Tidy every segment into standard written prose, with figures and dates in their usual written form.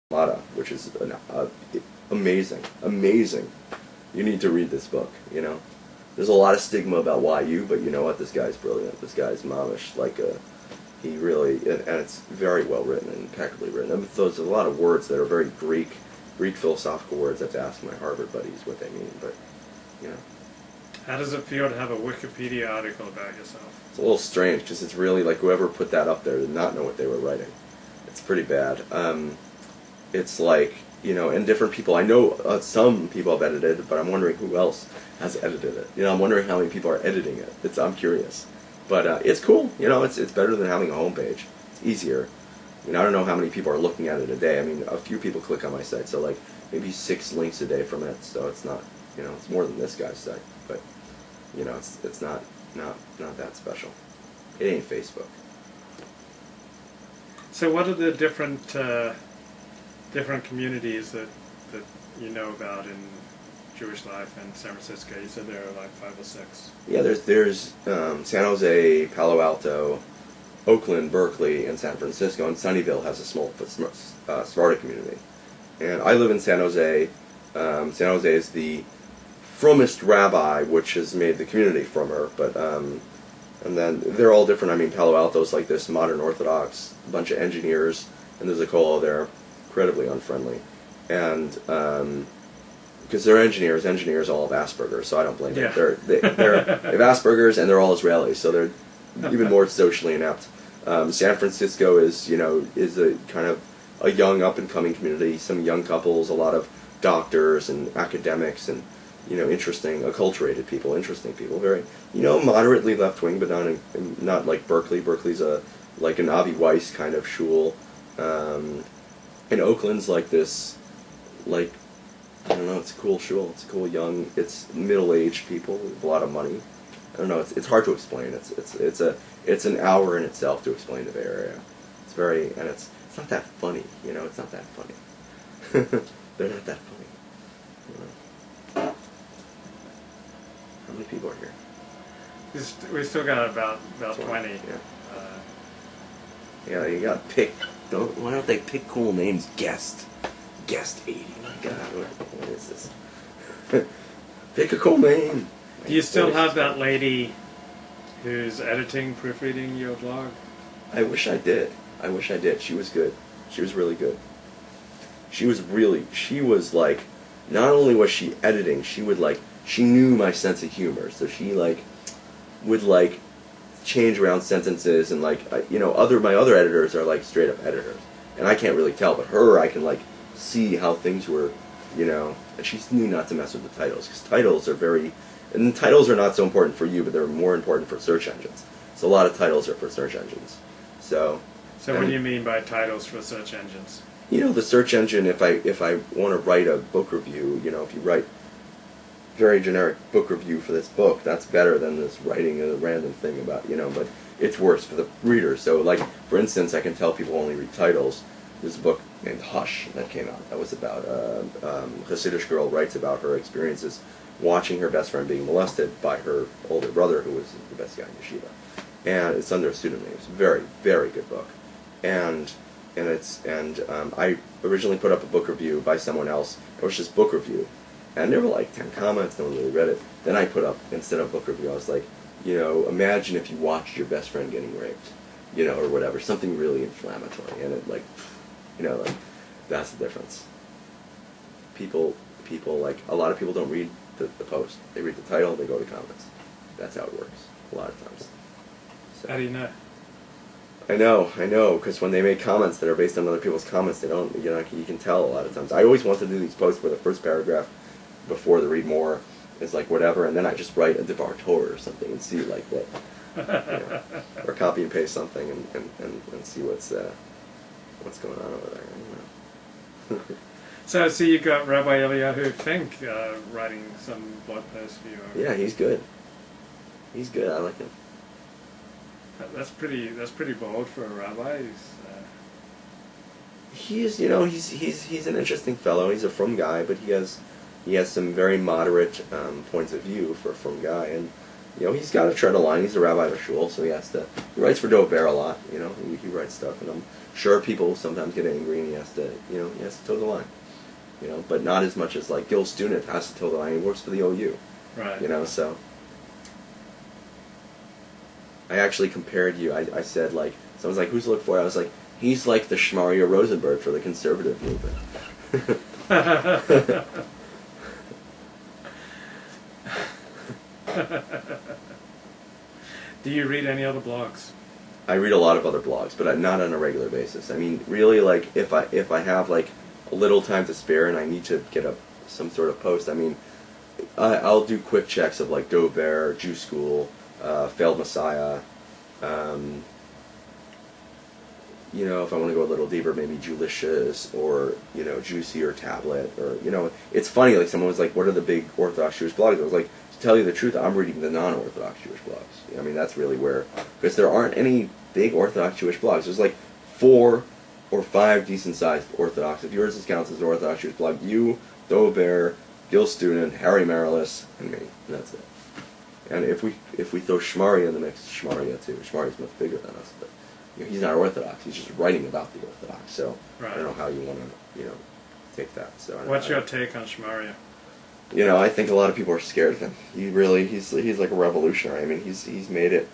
which is amazing, amazing. You need to read this book, you know. There's a lot of stigma about YU, but you know what? This guy's brilliant. This guy's mamish. He really, and it's very well written and impeccably written. And there's a lot of words that are very Greek philosophical words. I have to ask my Harvard buddies what they mean, but, you know. How does it feel to have a Wikipedia article about yourself? It's a little strange, because it's really like whoever put that up there did not know what they were writing. It's pretty bad. It's like, you know, and different people, I know some people have edited it, but I'm wondering who else has edited it. You know, I'm wondering how many people are editing it. I'm curious. But it's cool, you know, it's better than having a homepage. It's easier. I mean, I don't know how many people are looking at it a day. I mean, a few people click on my site, so like maybe 6 links a day from it, so it's not, you know, it's more than this guy's site, but, you know, it's not that special. It ain't Facebook. So what are the different communities that you know about in Jewish life in San Francisco? You said there are like 5 or 6. Yeah, there's San Jose, Palo Alto, Oakland, Berkeley, and San Francisco, and Sunnyvale has a small Sephardic community. And I live in San Jose. San Jose is the Frummest rabbi, which has made the community frummer, but and then they're all different. I mean, Palo Alto's like this modern Orthodox, a bunch of engineers, and there's a Kollel there, incredibly unfriendly, and because they're engineers all have Asperger's, so I don't blame them. They have Asperger's, and they're all Israelis, so they're even more socially inept. San Francisco is a kind of a young up and coming community, some young couples, a lot of doctors and academics, and interesting, acculturated people, interesting people, very moderately left wing, but not like Berkeley. Berkeley's like an Avi Weiss kind of shul, and Oakland's like this, like, I don't know, it's a cool shul. It's a cool young, it's middle-aged people with a lot of money. I don't know. It's hard to explain. It's an hour in itself to explain the Bay Area. It's very, and it's not that funny. It's not that funny. They're not that funny. How many people are here? We still got about 20. Yeah. Yeah, you got to pick. Why don't they pick cool names? Guest 80. My God, what is this? Pick a cool name. Do you still have that lady who's proofreading your blog? I wish I did. She was good. She was really good. She was like, not only was she editing, she knew my sense of humor. So she would change around sentences, and my other editors are like straight up editors. And I can't really tell, but her, I can see how things were, and she knew not to mess with the titles, because titles are not so important for you, but they're more important for search engines. So a lot of titles are for search engines. So what do you mean by titles for search engines? The search engine, if I want to write a book review, if you write very generic book review for this book, that's better than this writing a random thing about, but it's worse for the reader. So, for instance, I can tell people only read titles. There's a book named Hush that came out. That was about a Hasidic girl writes about her experiences watching her best friend being molested by her older brother, who was the best guy in yeshiva. And it's under a pseudonym. It's a very, very good book. And I originally put up a book review by someone else. It was just book review. And there were like 10 comments, no one really read it. Then I put up, instead of book review, I was like, imagine if you watched your best friend getting raped, or whatever, something really inflammatory. And it that's the difference. People, a lot of people don't read the post. They read the title, they go to comments. That's how it works, a lot of times. So. How do you know? I know, because when they make comments that are based on other people's comments, they don't, you can tell a lot of times. I always want to do these posts where the first paragraph before the read more is whatever, and then I just write a Devar Torah or something and see what, or copy and paste something and see what's going on over there. I don't know. So you got Rabbi Eliyahu Fink writing some blog posts for you. Yeah, he's good. He's good. I like him. That's pretty bold for a rabbi. He's an interesting fellow. He's a Frum guy, but he has some very moderate points of view for a Frum guy, and you know, he's got to tread a line. He's a rabbi of a shul, so he writes for Dov Bear a lot, you know, he writes stuff, and I'm sure people sometimes get angry, and he has to toe the line, you know, but not as much as, like, Gil Student has to toe the line. He works for the OU, right? You know, so. I actually compared you, I said, like, someone's like, who's look for? I was like, he's like the Shmaria Rosenberg for the conservative movement. Do you read any other blogs? I read a lot of other blogs, but not on a regular basis. I mean, really, like, if I have, like, a little time to spare and I need to get up some sort of post, I mean, I'll do quick checks of, like, Dove Bear, Jew School, Failed Messiah, you know, if I want to go a little deeper, maybe Jewlicious, or, you know, Juicy or Tablet, or, you know, it's funny, like, someone was like, what are the big Orthodox Jewish blogs? I was like, to tell you the truth, I'm reading the non-Orthodox Jewish blogs. I mean, that's really where, because there aren't any big Orthodox Jewish blogs. There's like 4 or 5 decent-sized Orthodox. If yours counts as an Orthodox Jewish blog, you, Dove Bear, Gil Student, Harry Marilis, and me, and that's it. And if we throw Shmaria in the mix, Shmaria too. Shmaria's much bigger than us, but you know, he's not Orthodox. He's just writing about the Orthodox. So right. I don't know how you want to, you know, take that. So what's your take on Shmaria? You know, I think a lot of people are scared of him. He's like a revolutionary. I mean, he's made it.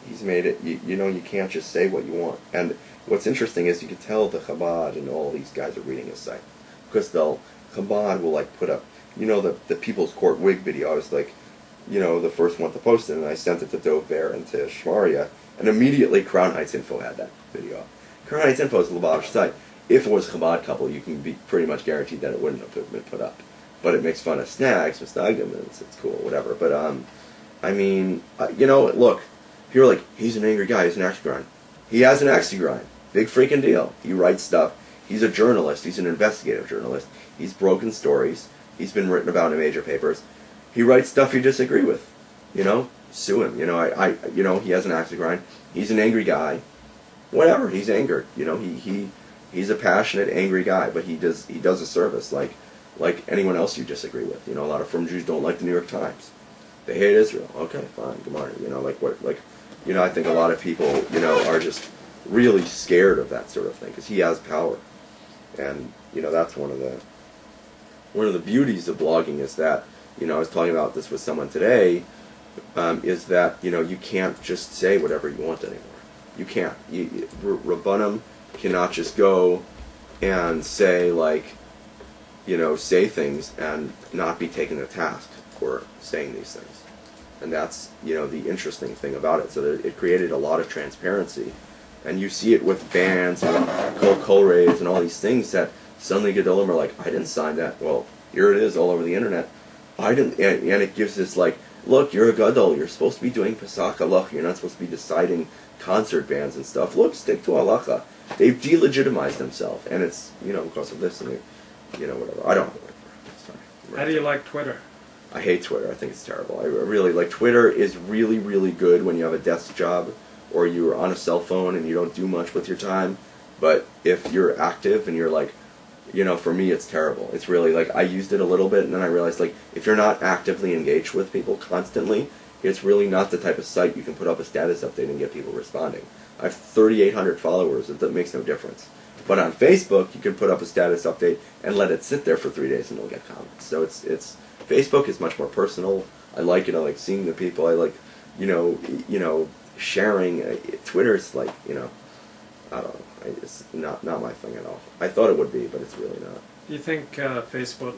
You know, you can't just say what you want. And what's interesting is you can tell the Chabad and all these guys are reading his site, because Chabad will, like, put up, you know, the People's Court wig video. I was like, you know, the first one to post it, and I sent it to Dove Bear and to Shmaria, and immediately Crown Heights Info had that video up. Crown Heights Info is the Lubavitch site. If it was a Chabad couple, you can be pretty much guaranteed that it wouldn't have been put up. But it makes fun of snags, Mistagdim, and it's cool, whatever. But, I mean, you know, look, if you're like, he's an angry guy, he's an axe to grind. He has an axe to grind. Big freaking deal. He writes stuff. He's a journalist. He's an investigative journalist. He's broken stories. He's been written about in major papers. He writes stuff you disagree with. You know, sue him. You know, you know, he has an axe to grind. He's an angry guy. Whatever, he's angered. You know, he's a passionate, angry guy, but he does a service like anyone else you disagree with. You know, a lot of Frum Jews don't like the New York Times. They hate Israel. Okay, fine, good morning. You know, you know, I think a lot of people, you know, are just really scared of that sort of thing, because he has power. And, you know, that's one of the beauties of blogging, is that, you know, I was talking about this with someone today, is that, you know, you can't just say whatever you want anymore. You can't. Rabbanim cannot just go and say, like, you know, say things and not be taken to task for saying these things. And that's, you know, the interesting thing about it. So that it created a lot of transparency. And you see it with bands and Kol Rays and all these things that suddenly Gedolim are like, I didn't sign that. Well, here it is all over the internet. I didn't, and it gives this, like, look, you're a Gadol. You're supposed to be doing Pesach Halach. You're not supposed to be deciding concert bands and stuff. Look, stick to Halacha. They've delegitimized themselves. And it's, you know, because of this and you know, whatever. I don't know. Sorry. How do you like Twitter? I hate Twitter. I think it's terrible. I really, like, Twitter is really, really good when you have a desk job or you're on a cell phone and you don't do much with your time. But if you're active and you're, like, you know, for me it's terrible. It's really, like, I used it a little bit and then I realized, like, if you're not actively engaged with people constantly, it's really not the type of site you can put up a status update and get people responding. I have 3,800 followers. That makes no difference. But on Facebook, you can put up a status update and let it sit there for 3 days and it'll get comments. So it's Facebook is much more personal. I like it. I like seeing the people. I like, you know, sharing. Twitter's like, you know, I don't know. It's not my thing at all. I thought it would be, but it's really not. Do you think Facebook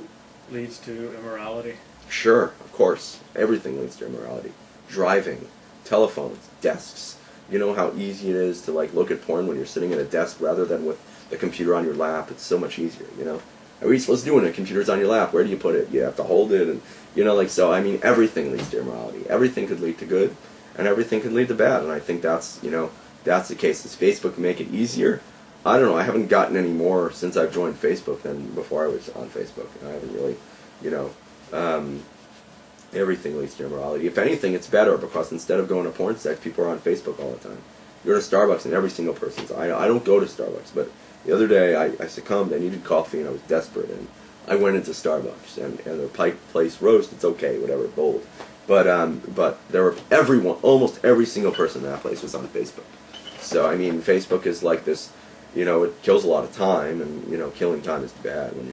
leads to immorality? Sure, of course. Everything leads to immorality. Driving, telephones, desks. You know how easy it is to, like, look at porn when you're sitting at a desk rather than with the computer on your lap. It's so much easier, you know. How are you supposed to do when a computer's on your lap? Where do you put it? You have to hold it, and, you know, like, so, I mean, everything leads to immorality. Everything could lead to good, and everything could lead to bad, and I think that's, you know, that's the case. Does Facebook make it easier? I don't know. I haven't gotten any more since I've joined Facebook than before I was on Facebook. I haven't really, you know, everything leads to immorality. If anything, it's better, because instead of going to porn sites, people are on Facebook all the time. You go to Starbucks, and every single person's. I don't go to Starbucks, but the other day I succumbed. I needed coffee, and I was desperate, and I went into Starbucks, and the Pike Place roast. It's okay, whatever, bold. But there were almost every single person in that place was on Facebook. So I mean, Facebook is like this, it kills a lot of time, and killing time is bad when